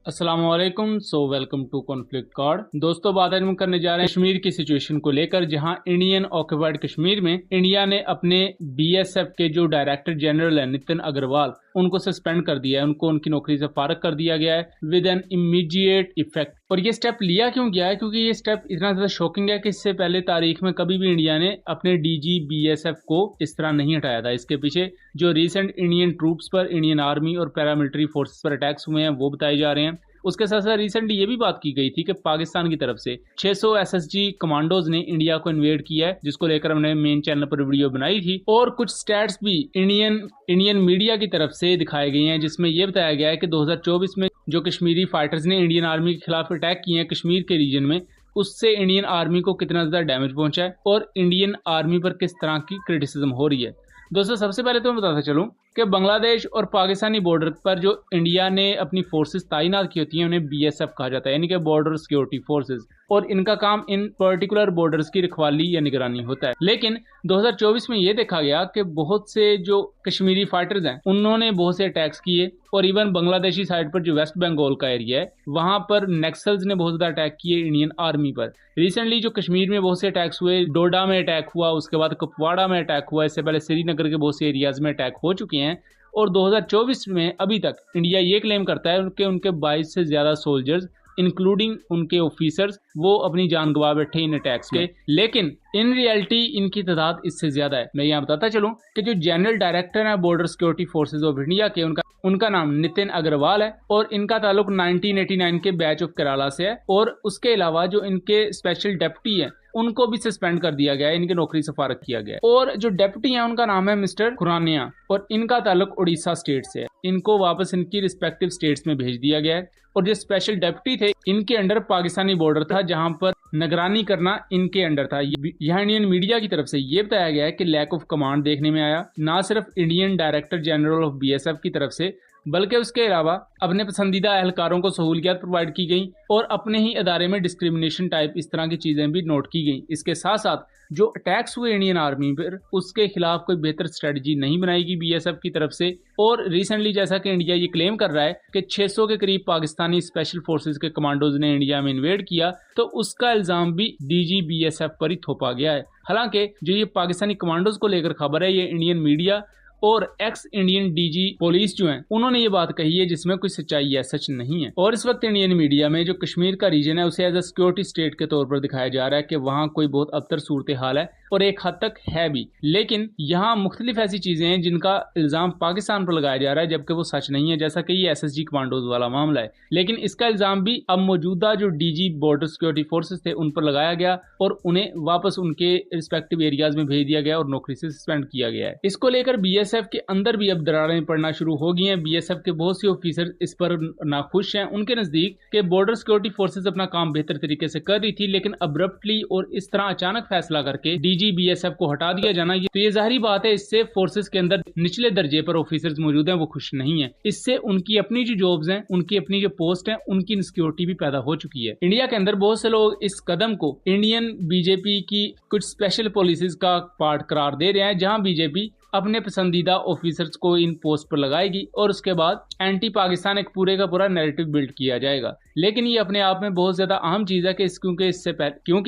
السلام علیکم. Welcome to conflict card. دوستوں بات آج ہم کرنے جا رہے ہیں کشمیر کی سچویشن کو لے کر، جہاں انڈین آکوپائڈ کشمیر میں انڈیا نے اپنے بی ایس ایف کے جو ڈائریکٹر جنرل ہیں نتن اگروال، ان کو سسپینڈ کر دیا ہے. ان کو ان کی نوکری سے فارغ کر دیا گیا ہے ود این امیڈیٹ افیکٹ. اور یہ سٹیپ لیا کیوں گیا ہے؟ کیونکہ یہ سٹیپ اتنا زیادہ شوکنگ ہے کہ اس سے پہلے تاریخ میں کبھی بھی انڈیا نے اپنے D G B S F کو اس طرح نہیں ہٹایا تھا. اس کے پیچھے جو ریسنٹ انڈین ٹروپس پر، انڈین آرمی اور پیراملٹری فورسز پر اٹیکس ہوئے ہیں وہ بتائے جا رہے ہیں. اس کے ساتھ ساتھ ریسنٹلی یہ بھی بات کی گئی تھی کہ پاکستان کی طرف سے 600 ایس ایس جی کمانڈوز نے انڈیا کو انویڈ کیا ہے، جس کو لے کر ہم نے مین چینل پر ویڈیو بنائی تھی. اور کچھ سٹیٹس بھی انڈین میڈیا کی طرف سے دکھائے گئے ہیں، جس میں یہ بتایا گیا ہے کہ 2024 میں جو کشمیری فائٹرز نے انڈین آرمی کے خلاف اٹیک کیے ہیں کشمیر کے ریجن میں، اس سے انڈین آرمی کو کتنا زیادہ ڈیمیج پہنچا ہے اور انڈین آرمی پر کس طرح کی کرٹیسزم ہو رہی ہے. دوستوں سب سے پہلے تو میں بتاتا چلوں کہ بنگلہ دیش اور پاکستانی بارڈر پر جو انڈیا نے اپنی فورسز تعینات کی ہوتی ہیں انہیں بی ایس ایف کہا جاتا ہے، یعنی کہ بارڈر سیکورٹی فورسز. اور ان کا کام ان پرٹیکولر بارڈرز کی رکھوالی یا نگرانی ہوتا ہے. لیکن 2024 میں یہ دیکھا گیا کہ بہت سے جو کشمیری فائٹرز ہیں انہوں نے بہت سے اٹیکس کیے، اور ایون بنگلہ دیشی سائڈ پر جو ویسٹ بنگال کا ایریا ہے وہاں پر نیکسلز نے بہت زیادہ اٹیک کیے انڈین آرمی پر. ریسنٹلی جو کشمیر میں بہت سے اٹیکس ہوئے، ڈوڈا میں اٹیک ہوا، اس کے بعد کپواڑہ میں اٹیک ہوا، اس سے پہلے سری نگر کے بہت سے ایریاز میں اٹیک ہو چکے ہیں. اور 2024 میں ابھی تک انڈیا یہ کلیم کرتا ہے کہ ان کے 22 سے زیادہ سولجرز انکلوڈنگ ان کے آفیسرز وہ اپنی جان گوا بیٹھے ان اٹیکس کے. لیکن ان ریالٹی ان کی تعداد اس سے زیادہ ہے. میں یہاں بتاتا چلوں کہ جو جنرل ڈائریکٹر ہیں border security forces of India کے، ان کا نام نتن اگروال ہے، اور ان کا تعلق 1989 کے بیچ آف کیرالا سے ہے. اور اس کے علاوہ جو ان کے اسپیشل ڈیپٹی ہیں ان کو بھی سسپینڈ کر دیا گیا ہے، ان کی نوکری سے فارغ کیا گیا ہے. اور جو ڈیپٹی ہیں ان کا نام ہے مسٹر خورانیہ، اور ان کا تعلق اڑیسہ اسٹیٹ سے ہے. ان کو واپس ان کی ریسپیکٹو اسٹیٹس میں بھیج دیا گیا ہے. اور جو اسپیشل ڈیپٹی تھے ان کے انڈر پاکستانی بارڈر تھا، جہاں پر نگرانی کرنا ان کے انڈر تھا. یہاں انڈین میڈیا کی طرف سے یہ بتایا گیا ہے کہ لیک آف کمانڈ دیکھنے میں آیا، نہ صرف Indian director general of B S F کی طرف سے، بلکہ اس کے علاوہ اپنے پسندیدہ اہلکاروں کو سہولیات پرووائڈ کی گئیں، اور اپنے ہی ادارے میں ڈسکریمنیشن ٹائپ اس طرح کی چیزیں بھی نوٹ کی گئیں. اس کے ساتھ ساتھ جو اٹیکس ہوئے انڈین آرمی پر اس کے خلاف کوئی بہتر اسٹریٹجی نہیں بنائی گئی بی ایس ایف کی طرف سے. اور ریسنٹلی جیسا کہ انڈیا یہ کلیم کر رہا ہے کہ 600 کے قریب پاکستانی اسپیشل فورسز کے کمانڈوز نے انڈیا میں انویڈ کیا، تو اس کا الزام بھی D G B S F پر ہی تھوپا گیا ہے. حالانکہ جو یہ پاکستانی کمانڈوز کو لے کر خبر ہے، یہ انڈین میڈیا اور ex Indian D G police جو ہیں انہوں نے یہ بات کہی ہے، جس میں کوئی سچائی ہے، سچ نہیں ہے. اور اس وقت انڈین میڈیا میں جو کشمیر کا ریجن ہے اسے ایز اے سیکورٹی اسٹیٹ کے طور پر دکھایا جا رہا ہے کہ وہاں کوئی بہت ابتر صورتحال ہے، اور ایک حد تک ہے بھی. لیکن یہاں مختلف ایسی چیزیں ہیں جن کا الزام پاکستان پر لگایا جا رہا ہے، جبکہ وہ سچ نہیں ہے، جیسا کہ یہ ایس ایس جی کمانڈوز والا معاملہ ہے. لیکن اس کا الزام بھی اب موجودہ جو D G border security forces تھے ان پر لگایا گیا، اور انہیں واپس ان کے رسپیکٹو ایریاز میں بھیج دیا گیا اور نوکری سے سسپینڈ کیا گیا ہے. اس کو لے کر بی ایس ایف کے اندر بھی اب دراریں پڑنا شروع ہو گئی ہیں. بی ایس ایف کے بہت سے آفیسر اس پر ناخوش ہیں. ان کے نزدیک کہ بارڈر سیکورٹی فورسز اپنا کام بہتر طریقے سے کر رہی تھی، لیکن ابرپٹلی اور اس طرح اچانک فیصلہ کر کے D G B S F کو ہٹا دیا جانا، تو یہ ظاہری بات ہے اس سے فورسز کے اندر نچلے درجے پر آفیسرز موجود ہیں وہ خوش نہیں ہیں. اس سے ان کی اپنی جو جابز ہیں، ان کی اپنی جو پوسٹ ہیں، ان کی انسیکیورٹی بھی پیدا ہو چکی ہے. انڈیا کے اندر بہت سے لوگ اس قدم کو انڈین بی جے پی کی کچھ اسپیشل پالیسیز کا پارٹ قرار دے رہے ہیں، جہاں بی جے پی اپنے پسندیدہ آفیسرز کو ان پوسٹ پر لگائے گی اور اس کے بعد اینٹی پاکستان ایک پورے کا پورا نیریٹو بلڈ کیا جائے گا. لیکن یہ اپنے آپ میں بہت زیادہ اہم چیز ہے کہ کیونکہ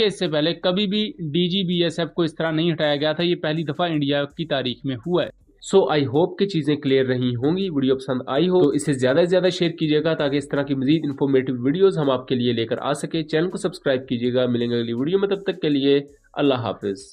اس سے پہلے کبھی بھی D G B S F کو اس طرح نہیں ہٹایا گیا تھا. یہ پہلی دفعہ انڈیا کی تاریخ میں ہوا ہے. آئی ہوپ کہ چیزیں کلیئر رہی ہوں گی. ویڈیو پسند آئی ہو تو اسے زیادہ سے زیادہ شیئر کیجیے گا تاکہ اس طرح کی مزید انفارمیٹو ویڈیوز ہم آپ کے لیے لے کر آ سکے. چینل کو سبسکرائب کیجیے گا. ملیں گے اگلی ویڈیو میں، تب تک کے لیے اللہ حافظ.